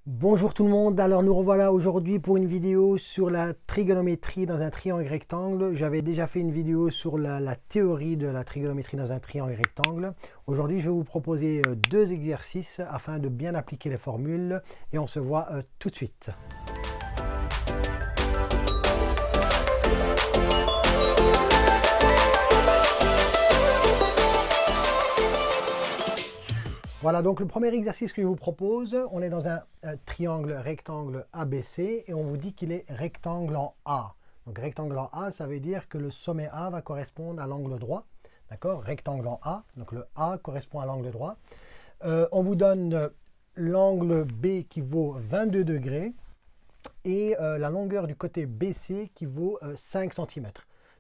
Bonjour tout le monde, alors nous revoilà aujourd'hui pour une vidéo sur la trigonométrie dans un triangle rectangle. J'avais déjà fait une vidéo sur la théorie de la trigonométrie dans un triangle rectangle. Aujourd'hui je vais vous proposer deux exercices afin de bien appliquer les formules et on se voit tout de suite. Voilà, donc le premier exercice que je vous propose, on est dans un triangle rectangle ABC et on vous dit qu'il est rectangle en A. Donc rectangle en A, ça veut dire que le sommet A va correspondre à l'angle droit. D'accord? Rectangle en A, donc le A correspond à l'angle droit. On vous donne l'angle B qui vaut 22 degrés et la longueur du côté BC qui vaut 5 cm.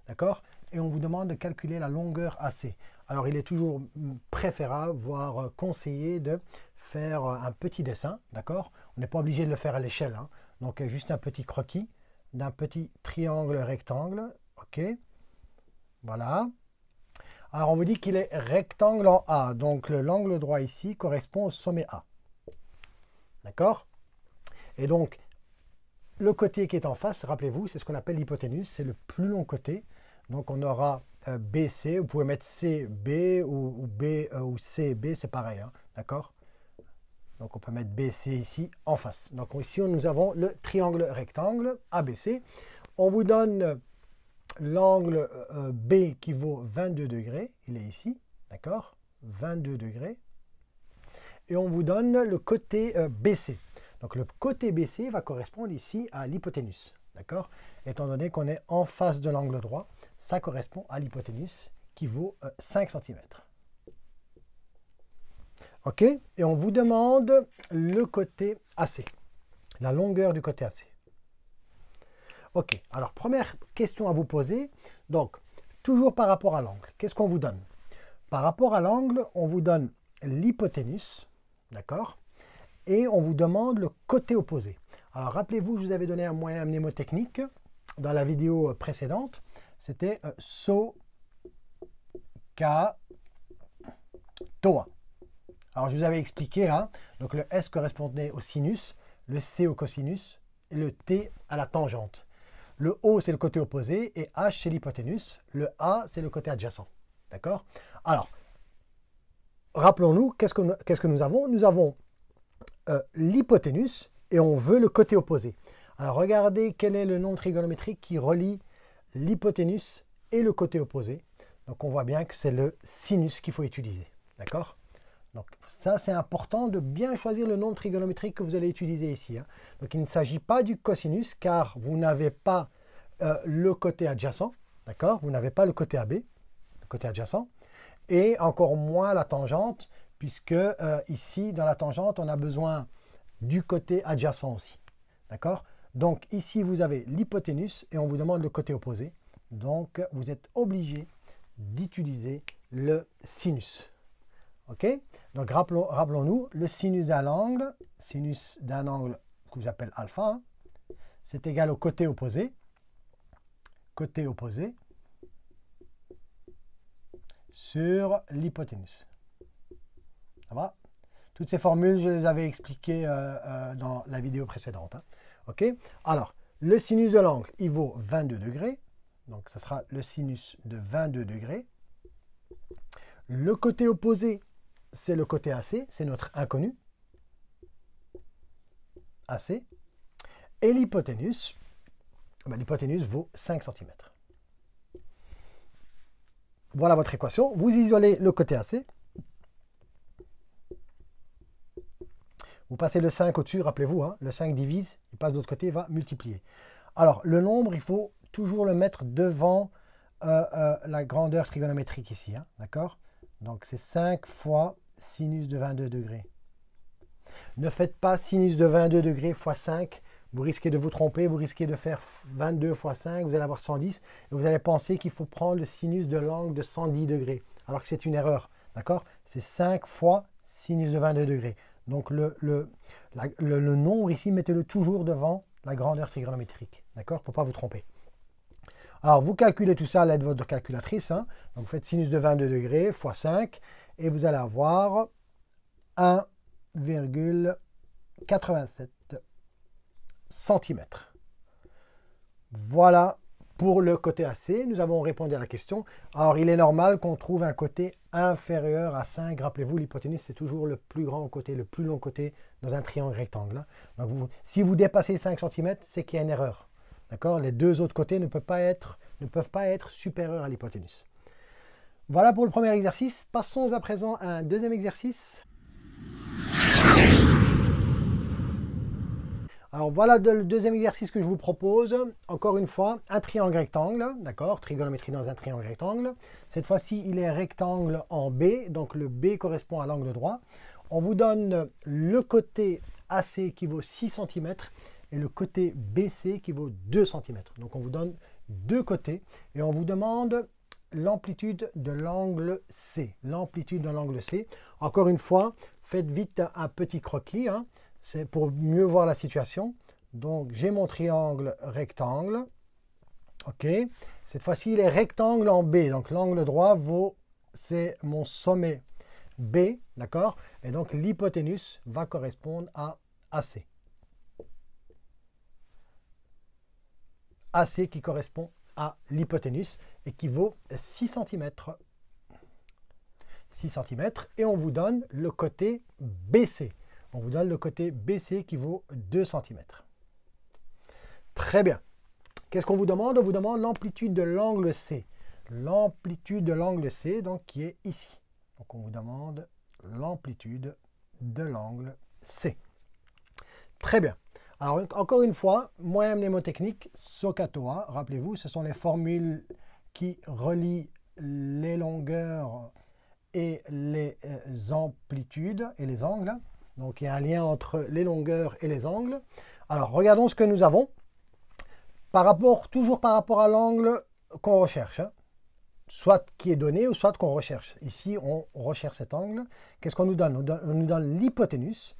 D'accord? Et on vous demande de calculer la longueur AC. Alors il est toujours préférable, voire conseillé de faire un petit dessin, d'accord? On n'est pas obligé de le faire à l'échelle, hein. Donc juste un petit croquis d'un petit triangle rectangle, ok? Voilà. Alors on vous dit qu'il est rectangle en A, donc l'angle droit ici correspond au sommet A, d'accord? Et donc le côté qui est en face, rappelez-vous, c'est ce qu'on appelle l'hypoténuse, c'est le plus long côté. Donc on aura BC, vous pouvez mettre CB ou B ou CB, c'est pareil, hein, d'accord? Donc on peut mettre BC ici en face. Donc ici nous avons le triangle rectangle ABC. On vous donne l'angle B qui vaut 22 degrés, il est ici, d'accord? 22 degrés. Et on vous donne le côté BC. Donc le côté BC va correspondre ici à l'hypoténuse, d'accord? Étant donné qu'on est en face de l'angle droit, ça correspond à l'hypoténuse qui vaut 5 cm. OK? Et on vous demande le côté AC, la longueur du côté AC. OK, alors première question à vous poser. Donc, toujours par rapport à l'angle, qu'est-ce qu'on vous donne? Par rapport à l'angle, on vous donne l'hypoténuse, d'accord? Et on vous demande le côté opposé. Alors, rappelez-vous, je vous avais donné un moyen mnémotechnique dans la vidéo précédente. C'était so, ka, toa. Alors, je vous avais expliqué, hein, donc le S correspondait au sinus, le C au cosinus et le T à la tangente. Le O, c'est le côté opposé et H, c'est l'hypoténuse. Le A, c'est le côté adjacent. D'accord? Alors, rappelons-nous, qu'est-ce que nous avons? Nous avons l'hypoténuse et on veut le côté opposé. Alors, regardez quel est le nom trigonométrique qui relie l'hypoténuse et le côté opposé. Donc, on voit bien que c'est le sinus qu'il faut utiliser. D'accord? Donc, ça, c'est important de bien choisir le nom trigonométrique que vous allez utiliser ici, hein. Donc, il ne s'agit pas du cosinus, car vous n'avez pas le côté adjacent, d'accord? Vous n'avez pas le côté AB, le côté adjacent, et encore moins la tangente, puisque ici, dans la tangente, on a besoin du côté adjacent aussi, d'accord? Donc, ici, vous avez l'hypoténuse, et on vous demande le côté opposé. Donc, vous êtes obligé d'utiliser le sinus. OK? Donc, rappelons-nous, le sinus d'un angle que j'appelle alpha, hein, c'est égal au côté opposé sur l'hypoténuse. Ça va? Toutes ces formules, je les avais expliquées dans la vidéo précédente, hein. OK? Alors, le sinus de l'angle, il vaut 22 degrés. Donc, ça sera le sinus de 22 degrés. Le côté opposé, c'est le côté AC, c'est notre inconnu, AC. Et l'hypoténuse, l'hypoténuse vaut 5 cm. Voilà votre équation. Vous isolez le côté AC. Vous passez le 5 au-dessus, rappelez-vous, hein, le 5 divise, il passe de l'autre côté, il va multiplier. Alors, le nombre, il faut toujours le mettre devant la grandeur trigonométrique ici, hein, d'accord? Donc, c'est 5 fois sinus de 22 degrés. Ne faites pas sinus de 22 degrés fois 5. Vous risquez de vous tromper. Vous risquez de faire 22 fois 5. Vous allez avoir 110. Et vous allez penser qu'il faut prendre le sinus de l'angle de 110 degrés. Alors que c'est une erreur. D'accord? C'est 5 fois sinus de 22 degrés. Donc, le nombre ici, mettez-le toujours devant la grandeur trigonométrique. D'accord? Pour ne pas vous tromper. Alors, vous calculez tout ça à l'aide de votre calculatrice, hein. Donc, vous faites sinus de 22 degrés fois 5 et vous allez avoir 1,0 87 cm. Voilà pour le côté AC. Nous avons répondu à la question. Alors, il est normal qu'on trouve un côté inférieur à 5. Rappelez-vous, l'hypoténuse, c'est toujours le plus grand côté, le plus long côté dans un triangle rectangle. Donc, si vous dépassez 5 cm, c'est qu'il y a une erreur. D'accord? Les deux autres côtés ne peuvent pas être supérieurs à l'hypoténuse. Voilà pour le premier exercice. Passons à présent à un deuxième exercice. Alors voilà le deuxième exercice que je vous propose. Encore une fois, un triangle rectangle, d'accord? Trigonométrie dans un triangle rectangle. Cette fois-ci, il est rectangle en B, donc le B correspond à l'angle droit. On vous donne le côté AC qui vaut 6 cm et le côté BC qui vaut 2 cm. Donc on vous donne deux côtés et on vous demande l'amplitude de l'angle C. L'amplitude de l'angle C. Encore une fois, faites vite un petit croquis, hein. C'est pour mieux voir la situation. Donc, j'ai mon triangle rectangle. OK. Cette fois-ci, il est rectangle en B. Donc, l'angle droit c'est mon sommet B. D'accord? Et donc, l'hypoténuse va correspondre à AC. AC qui correspond à l'hypoténuse et qui vaut 6 cm. 6 cm. Et on vous donne le côté BC. On vous donne le côté BC qui vaut 2 cm. Très bien. Qu'est-ce qu'on vous demande? On vous demande l'amplitude de l'angle C. L'amplitude de l'angle C, donc, qui est ici. Donc, on vous demande l'amplitude de l'angle C. Très bien. Alors, encore une fois, moyen mnémotechnique, SOHCAHTOA. Rappelez-vous, ce sont les formules qui relient les longueurs et les amplitudes et les angles. Donc, il y a un lien entre les longueurs et les angles. Alors, regardons ce que nous avons. Toujours par rapport à l'angle qu'on recherche. Hein. Soit qui est donné ou soit qu'on recherche. Ici, on recherche cet angle. Qu'est-ce qu'on nous donne? On nous donne l'hypoténuse.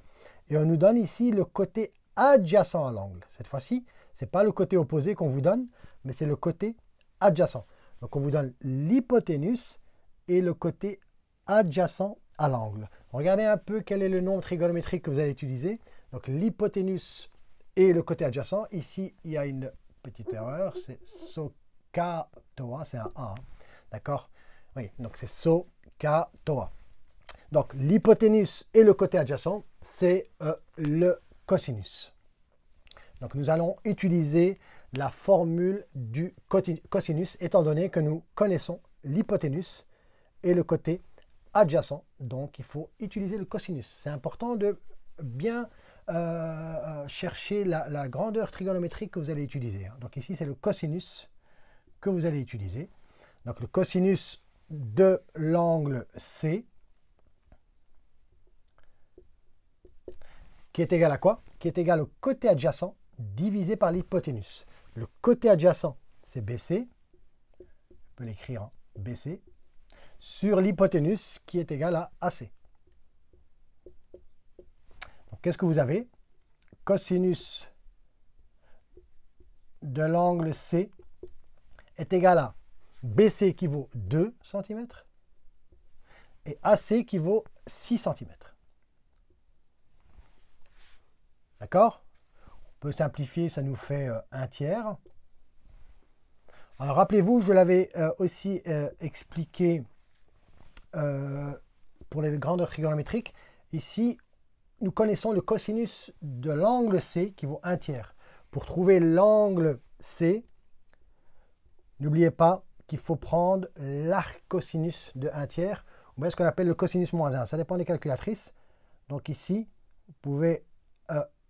Et on nous donne ici le côté adjacent à l'angle. Cette fois-ci, ce n'est pas le côté opposé qu'on vous donne, mais c'est le côté adjacent. Donc, on vous donne l'hypoténuse et le côté adjacent à l'angle. Regardez un peu quel est le nombre trigonométrique que vous allez utiliser. Donc l'hypoténuse et le côté adjacent. Ici, il y a une petite erreur. C'est SOHCAHTOA, c'est un A. D'accord? Oui, donc c'est SOHCAHTOA. Donc l'hypoténuse et le côté adjacent, c'est le cosinus. Donc nous allons utiliser la formule du cosinus, étant donné que nous connaissons l'hypoténuse et le côté adjacent. Donc, il faut utiliser le cosinus. C'est important de bien chercher la grandeur trigonométrique que vous allez utiliser. Donc, ici, c'est le cosinus que vous allez utiliser. Donc, le cosinus de l'angle C, qui est égal à quoi? Qui est égal au côté adjacent divisé par l'hypoténuse. Le côté adjacent, c'est BC. On peut l'écrire en BC. Sur l'hypoténuse qui est égale à AC. Qu'est-ce que vous avez? Cosinus de l'angle C est égal à BC qui vaut 2 cm et AC qui vaut 6 cm. D'accord? On peut simplifier, ça nous fait 1/3. Alors rappelez-vous, je l'avais aussi expliqué pour les grandeurs trigonométriques. Ici, nous connaissons le cosinus de l'angle C qui vaut 1/3. Pour trouver l'angle C, n'oubliez pas qu'il faut prendre l'arc cosinus de 1/3 ou bien ce qu'on appelle le cosinus moins 1. Ça dépend des calculatrices. Donc ici, vous pouvez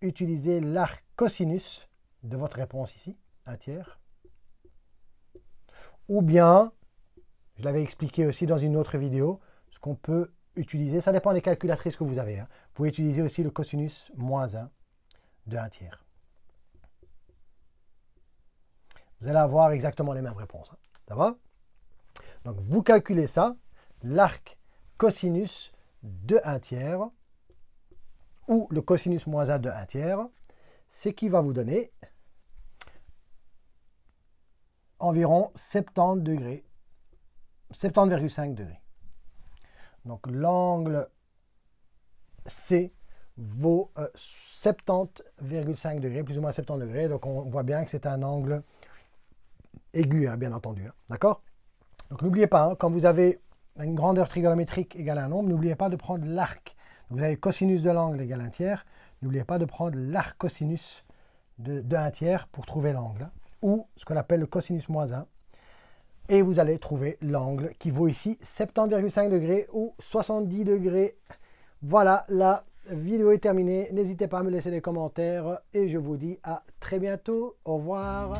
utiliser l'arc cosinus de votre réponse ici, 1/3. Ou bien, je l'avais expliqué aussi dans une autre vidéo, ce qu'on peut utiliser, ça dépend des calculatrices que vous avez. Hein. Vous pouvez utiliser aussi le cosinus moins 1 de 1/3. Vous allez avoir exactement les mêmes réponses. Hein. Ça va? Donc, vous calculez ça, l'arc cosinus de 1/3 ou le cosinus moins 1 de 1/3, c'est qui va vous donner environ 70 degrés, 70,5 degrés. Donc l'angle C vaut 70,5 degrés, plus ou moins 70 degrés. Donc on voit bien que c'est un angle aigu, hein, bien entendu. Hein, d'accord? Donc n'oubliez pas, hein, quand vous avez une grandeur trigonométrique égale à un nombre, n'oubliez pas de prendre l'arc. Vous avez cosinus de l'angle égale 1 tiers. N'oubliez pas de prendre l'arc cosinus de 1 tiers pour trouver l'angle. Hein, ou ce qu'on appelle le cosinus moins 1. Et vous allez trouver l'angle qui vaut ici 70,5 degrés ou 70 degrés. Voilà, la vidéo est terminée. N'hésitez pas à me laisser des commentaires et je vous dis à très bientôt. Au revoir.